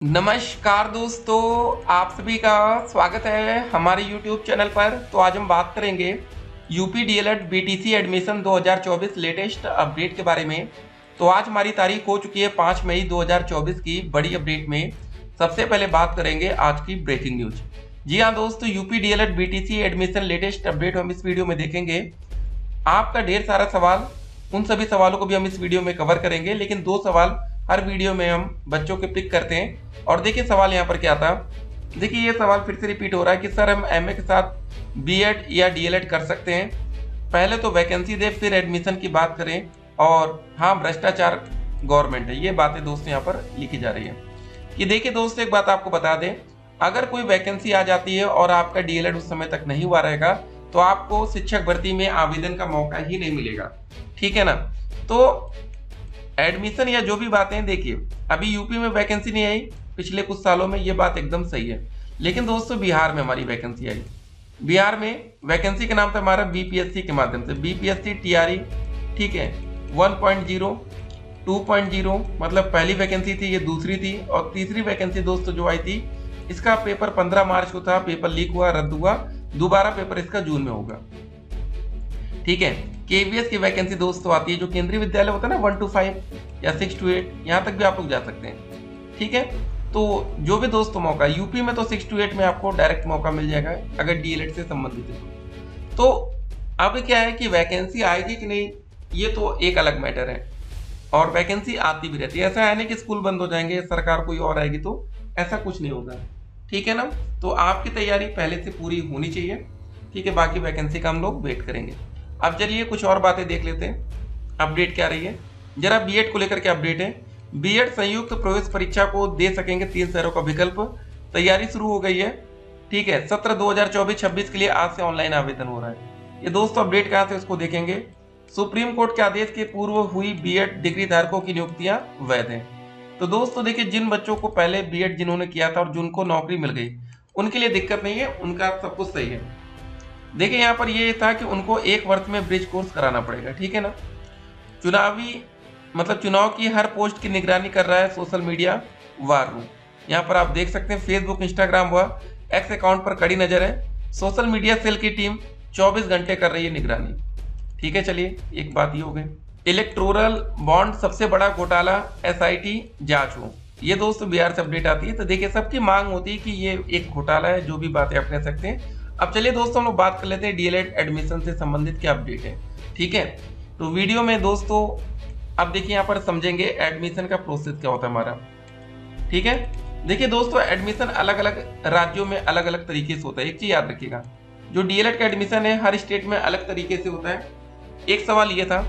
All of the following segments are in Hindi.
नमस्कार दोस्तों, आप सभी का स्वागत है हमारे YouTube चैनल पर। तो आज हम बात करेंगे UP DElEd BTC admission 2024 latest update के बारे में। तो आज हमारी तारीख हो चुकी है 5 मई 2024 की बड़ी अपडेट में। सबसे पहले बात करेंगे आज की ब्रेकिंग न्यूज। जी हाँ दोस्तों, UP DElEd BTC admission latest update हम इस वीडियो में देखेंगे। आपका ढेर सारा सवाल, उन सभी सवालों को भी हम इस वीडियो में कवर करेंगे, लेकिन 2 सवाल हर वीडियो में हम बच्चों के पिक करते हैं। और देखिए सवाल यहाँ पर क्या था। देखिए ये सवाल फिर से रिपीट हो रहा है कि सर हम एमए के साथ बीएड या डीएलएड कर सकते हैं। पहले तो वैकेंसी दे, फिर एडमिशन की बात करें, और हाँ भ्रष्टाचार गवर्नमेंट है, ये बातें दोस्तों यहाँ पर लिखी जा रही है। कि देखिए दोस्तों, एक बात आपको बता दें, अगर कोई वैकेंसी आ जाती है और आपका डीएलएड उस समय तक नहीं हुआ रहेगा तो आपको शिक्षक भर्ती में आवेदन का मौका ही नहीं मिलेगा, ठीक है ना। तो एडमिशन या जो भी बातें, देखिए अभी यूपी में वैकेंसी नहीं आई पिछले कुछ सालों में, ये बात एकदम सही है। लेकिन दोस्तों बिहार में हमारी वैकेंसी आई। बिहार में वैकेंसी का नाम था हमारा बीपीएससी के माध्यम से, बीपीएससी टीआरई, ठीक है, 1.0 2.0, मतलब पहली वैकेंसी थी, ये दूसरी थी। और तीसरी वैकेंसी दोस्तों जो आई थी, इसका पेपर 15 मार्च को था, पेपर लीक हुआ, रद्द हुआ, दोबारा पेपर इसका जून में होगा, ठीक है। केवीएस की वैकेंसी दोस्तों आती है, जो केंद्रीय विद्यालय होता है ना, 1 to 5 या 6 to 8, यहाँ तक भी आप लोग जा सकते हैं, ठीक है। तो जो भी दोस्तों मौका, यूपी में तो 6 to 8 में आपको डायरेक्ट मौका मिल जाएगा अगर डीएलएड से संबंधित है। तो अब क्या है कि वैकेंसी आएगी कि नहीं, ये तो एक अलग मैटर है, और वैकेंसी आती भी रहती है। ऐसा है नहीं कि स्कूल बंद हो जाएंगे, सरकार कोई और आएगी, तो ऐसा कुछ नहीं होगा, ठीक है ना। तो आपकी तैयारी पहले से पूरी होनी चाहिए, ठीक है। बाकी वैकेंसी का हम लोग वेट करेंगे। अब चलिए कुछ और बातें देख लेते हैं, अपडेट क्या रही है। जरा बीएड को लेकर के अपडेट है। बीएड संयुक्त प्रवेश परीक्षा को दे सकेंगे 3 शहरों का विकल्प, तैयारी शुरू हो गई है, ठीक है। सत्र 2024-26 के लिए आज से ऑनलाइन आवेदन हो रहा है। ये दोस्तों अपडेट कहाँ से, उसको देखेंगे। सुप्रीम कोर्ट के आदेश के पूर्व हुई बीएड डिग्री धारकों की नियुक्तियां वैध हैं। तो दोस्तों देखिए, जिन बच्चों को पहले बीएड जिन्होंने किया था और जिनको नौकरी मिल गई, उनके लिए दिक्कत नहीं है, उनका सब कुछ सही है। देखिए यहाँ पर ये था कि उनको 1 वर्ष में ब्रिज कोर्स कराना पड़ेगा, ठीक है ना। चुनाव की हर पोस्ट की निगरानी कर रहा है सोशल मीडिया वार रूम। यहाँ पर आप देख सकते हैं फेसबुक, इंस्टाग्राम व एक्स अकाउंट पर कड़ी नजर है। सोशल मीडिया सेल की टीम 24 घंटे कर रही है निगरानी, ठीक है। चलिए एक बात ये हो गई। इलेक्टोरल बॉन्ड सबसे बड़ा घोटाला, एसआईटी जांच हो, ये दोस्तों बिहार से अपडेट आती है। तो देखिए सबकी मांग होती है कि ये एक घोटाला है, जो भी बातें आप कह सकते हैं। अब चलिए दोस्तों हम लोग बात कर लेते हैं डीएलएड एडमिशन से संबंधित क्या अपडेट है, ठीक है। तो वीडियो में दोस्तों अब देखिए यहाँ पर समझेंगे एडमिशन का प्रोसेस क्या होता है हमारा, ठीक है। देखिए दोस्तों, एडमिशन अलग अलग राज्यों में अलग अलग तरीके से होता है। एक चीज याद रखिएगा, जो डीएलएड का एडमिशन है हर स्टेट में अलग तरीके से होता है। एक सवाल ये था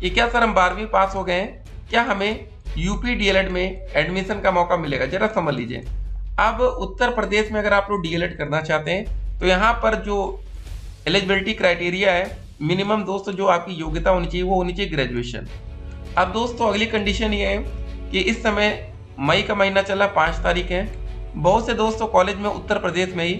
कि क्या सर हम 12वीं पास हो गए हैं, क्या हमें यूपी डीएलएड में एडमिशन का मौका मिलेगा। जरा समझ लीजिए, अब उत्तर प्रदेश में अगर आप लोग डीएलएड करना चाहते हैं तो यहाँ पर जो एलिजिबिलिटी क्राइटेरिया है, मिनिमम दोस्तों जो आपकी योग्यता होनी चाहिए वो होनी चाहिए ग्रेजुएशन। अब दोस्तों अगली कंडीशन ये है कि इस समय मई का महीना चला, 5 तारीख है। बहुत से दोस्तों कॉलेज में उत्तर प्रदेश में ही,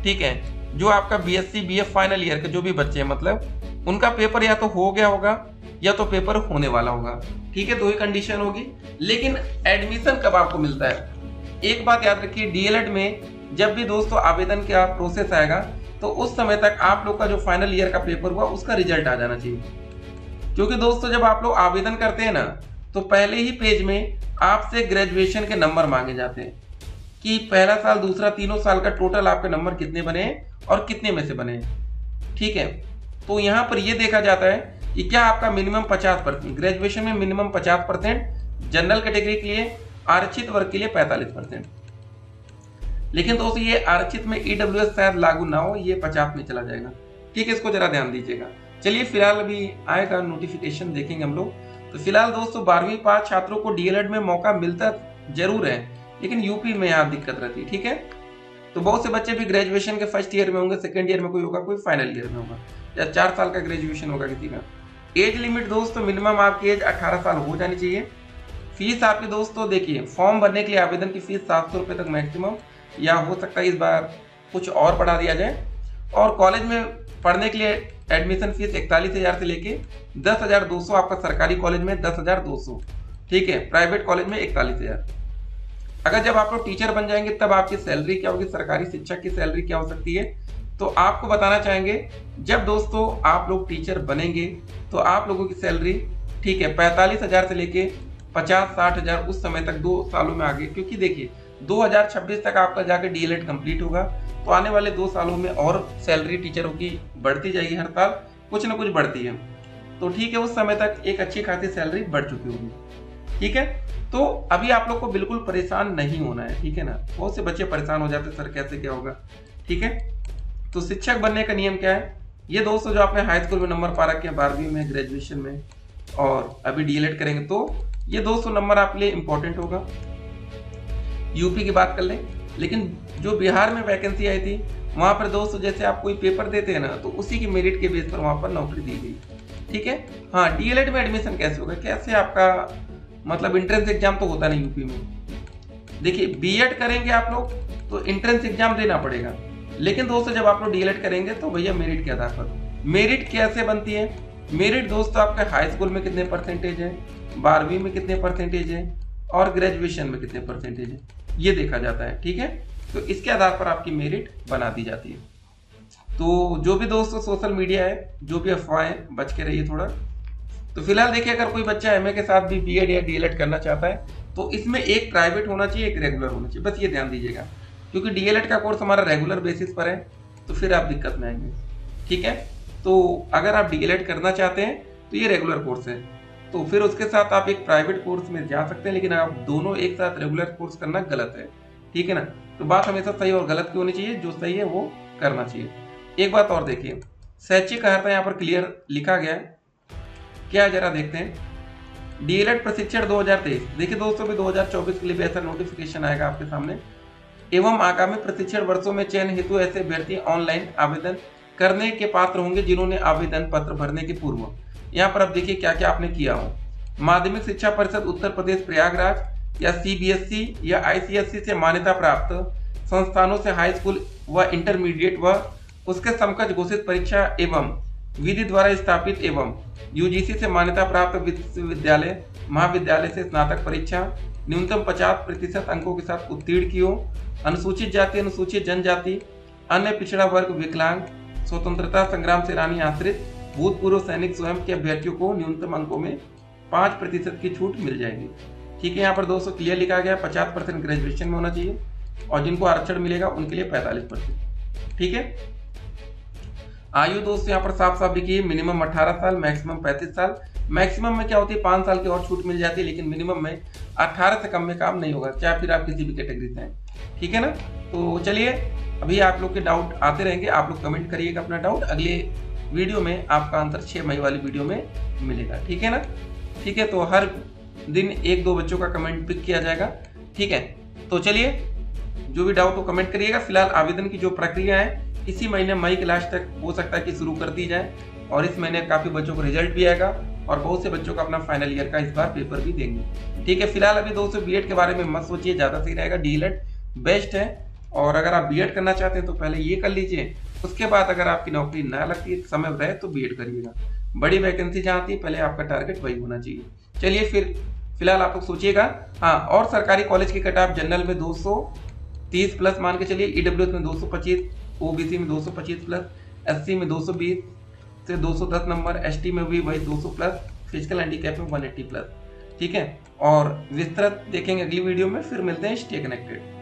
ठीक है, जो आपका बीएससी बीएफ फाइनल ईयर के जो भी बच्चे हैं, मतलब उनका पेपर या तो हो गया होगा या तो पेपर होने वाला होगा, ठीक है। 2 ही कंडीशन होगी। लेकिन एडमिशन कब आपको मिलता है, एक बात याद रखिए, डीएलएड में जब भी दोस्तों आवेदन का प्रोसेस आएगा तो उस समय तक आप लोग का जो फाइनल ईयर का पेपर हुआ उसका रिजल्ट आ जाना चाहिए। क्योंकि दोस्तों जब आप लोग आवेदन करते हैं ना, तो पहले ही पेज में आपसे ग्रेजुएशन के नंबर मांगे जाते हैं कि पहला साल, दूसरा, तीनों साल का टोटल आपके नंबर कितने बने और कितने में से बने, ठीक है। तो यहाँ पर यह देखा जाता है कि क्या आपका मिनिमम 50%, ग्रेजुएशन में मिनिमम 50%, जनरल कैटेगरी के लिए, आरक्षित वर्ग के लिए 45%। लेकिन दोस्तों ये आरक्षित में ईडब्ल्यूएस शायद लागू ना हो, ये 50 में चला जाएगा, ठीक है। इसको जरा ध्यान दीजिएगा। चलिए फिलहाल अभी आएगा नोटिफिकेशन, देखेंगे हम लोग। तो फिलहाल दोस्तों 12वीं पास छात्रों को डीएलएड में मौका मिलता जरूर है, लेकिन यूपी में यहाँ दिक्कत रहती है, ठीक है। तो बहुत से बच्चे भी ग्रेजुएशन के फर्स्ट ईयर में होंगे, सेकेंड ईयर में कोई होगा, कोई फाइनल ईयर में होगा, या 4 साल का ग्रेजुएशन होगा किसी का। एज लिमिट दोस्तों मिनिमम आपकी एज 18 साल हो जानी चाहिए। फीस आपकी दोस्तों देखिए, फॉर्म भरने के लिए आवेदन की फीस 700 रुपये तक मैक्सिमम, या हो सकता है इस बार कुछ और बढ़ा दिया जाए। और कॉलेज में पढ़ने के लिए एडमिशन फीस 41,000 से लेके 10,200, आपका सरकारी कॉलेज में 10,200, ठीक है, प्राइवेट कॉलेज में 41,000। अगर जब आप लोग टीचर बन जाएंगे तब आपकी सैलरी क्या होगी, सरकारी शिक्षक की सैलरी क्या हो सकती है, तो आपको बताना चाहेंगे जब दोस्तों आप लोग टीचर बनेंगे तो आप लोगों की सैलरी ठीक है 45,000 से लेके 50-60,000 उस समय तक 2 सालों में आगे, क्योंकि देखिए 2026 तक आपका जाकर डीएलएड कंप्लीट होगा, तो आने वाले 2 सालों में और सैलरी टीचरों की बढ़ती जाएगी, हर साल कुछ ना कुछ बढ़ती है, तो ठीक है उस समय तक एक अच्छी खासी सैलरी बढ़ चुकी होगी। ठीक है, तो अभी आप लोग को बिल्कुल परेशान नहीं होना है, ठीक है ना। बहुत से बच्चे परेशान हो जाते सर कैसे क्या होगा, ठीक है। तो शिक्षक बनने का नियम क्या है, ये दोस्तों जो आपने हाई स्कूल में नंबर पा रखे हैं, 12वीं में, ग्रेजुएशन में और अभी डीएलएड करेंगे, तो ये 200 नंबर आपके लिए इंपॉर्टेंट होगा। यूपी की बात कर लें, लेकिन जो बिहार में वैकेंसी आई थी वहां पर दोस्तों जैसे आप कोई पेपर देते हैं ना, तो उसी की मेरिट के बेस पर वहां पर नौकरी दी गई, ठीक है। हाँ, डीएलएड में एडमिशन कैसे होगा, कैसे आपका मतलब एंट्रेंस एग्जाम तो होता नहीं यूपी में। देखिए बीएड करेंगे आप लोग तो एंट्रेंस एग्जाम देना पड़ेगा, लेकिन दोस्तों जब आप लोग डीएलएड करेंगे तो भैया मेरिट के आधार पर। मेरिट कैसे बनती है, मेरिट दोस्तों आपके हाई स्कूल में कितने परसेंटेज है, 12वीं में कितने परसेंटेज है और ग्रेजुएशन में कितने परसेंटेज है, ये देखा जाता है, ठीक है। तो इसके आधार पर आपकी मेरिट बना दी जाती है। तो जो भी दोस्तों सोशल मीडिया है, जो भी अफवाहें, बच के रहिए थोड़ा। तो फिलहाल देखिए अगर कोई बच्चा एमए के साथ भी बीएड या डीएलएड करना चाहता है तो इसमें एक प्राइवेट होना चाहिए, एक रेगुलर होना चाहिए, बस ये ध्यान दीजिएगा, क्योंकि डीएलएड का कोर्स हमारा रेगुलर बेसिस पर है तो फिर आप दिक्कत में आएंगे, ठीक है। तो अगर आप डीएलएड करना चाहते हैं तो ये रेगुलर कोर्स है, तो फिर उसके साथ आप एक प्राइवेट कोर्स में जा सकते हैं, लेकिन आप दोनों एक साथ रेगुलर कोर्स करना गलत है, ठीक है ना। तो बात हमेशा सही और गलत की होनी चाहिए, जो सही है वो करना चाहिए। एक बात और देखिए, शैक्षिक अर्हता यहाँ पर क्लियर लिखा गया है, क्या जरा देखते हैं। डीएलएड प्रशिक्षण 2023, देखिए दोस्तों भी 2024 के लिए भी ऐसा नोटिफिकेशन आएगा आपके सामने। एवं आगामी प्रशिक्षण वर्षों में चयन हेतु ऐसे अभ्यर्थी ऑनलाइन आवेदन करने के पात्र होंगे जिन्होंने आवेदन पत्र भरने के पूर्व, यहाँ पर अब देखिए क्या क्या आपने किया हो। माध्यमिक शिक्षा परिषद उत्तर प्रदेश प्रयागराज या सीबीएसई या आईसीएसई से मान्यता प्राप्त संस्थानों से हाई स्कूल व इंटरमीडिएट व उसके समकक्ष घोषित परीक्षा एवं विधि द्वारा स्थापित एवं यूजीसी से मान्यता प्राप्त विश्वविद्यालय महाविद्यालय से स्नातक परीक्षा न्यूनतम 50% अंकों के साथ उत्तीर्ण की हो। अनुसूचित जाति, अनुसूचित जनजाति, अन्य पिछड़ा वर्ग, विकलांग, स्वतंत्रता संग्राम सेनानी आश्रित, भूतपूर्व सैनिक स्वयं के अभ्यर्थियों को न्यूनतम अंकों में 5% की छूट मिल जाएगी, ठीक है। यहाँ पर दोस्तों क्लियर लिखा गया 50% ग्रेजुएशन में होना चाहिए और जिनको आरक्षण मिलेगा उनके लिए 45%, ठीक है। आयु दोस्तों यहाँ पर साफ साफ लिखिए, मिनिमम 18 साल, मैक्सिमम 35 साल। मैक्सिमम में क्या होती है 5 साल की और छूट मिल जाती है, लेकिन मिनिमम में 18 से कम में काम नहीं होगा, चाहे फिर आप किसी भी कैटेगरी से हैं, ठीक है ना। तो चलिए अभी आप लोग के डाउट आते रहेंगे, आप लोग कमेंट करिएगा अपना डाउट, अगले वीडियो में आपका आंसर 6 मई वाली वीडियो में मिलेगा, ठीक है ना। ठीक है, तो हर दिन 1-2 बच्चों का कमेंट पिक किया जाएगा, ठीक है। तो चलिए जो भी डाउट हो कमेंट करिएगा। फिलहाल आवेदन की जो प्रक्रिया है इसी महीने मई के लास्ट तक हो सकता है कि शुरू कर दी जाए, और इस महीने काफी बच्चों को रिजल्ट भी आएगा और बहुत से बच्चों का अपना फाइनल ईयर का इस बार पेपर भी देंगे, ठीक है। फिलहाल अभी दोस्तों बीएड के बारे में मत सोचिए, ज्यादा सही रहेगा, डीएलएड बेस्ट है। और अगर आप बीएड करना चाहते हैं तो पहले ये कर लीजिए, उसके बाद अगर आपकी नौकरी ना लगती है, समय रहे तो बीएड करिएगा। बड़ी वैकेंसी जहाँ आती है पहले आपका टारगेट वही होना चाहिए। चलिए फिर फिलहाल आप लोग सोचिएगा। हाँ, और सरकारी कॉलेज की कट ऑफ जनरल में 230 प्लस मान के चलिए, ईडब्ल्यूएस में 225, ओबीसी में 225 प्लस, एससी में 220 से 210 नंबर, एसटी में भी वही 200 प्लस, फिजिकल हैंडीकैप में 180 प्लस, ठीक है। और विस्तृत देखेंगे अगली वीडियो में, फिर मिलते हैं, स्टे कनेक्टेड।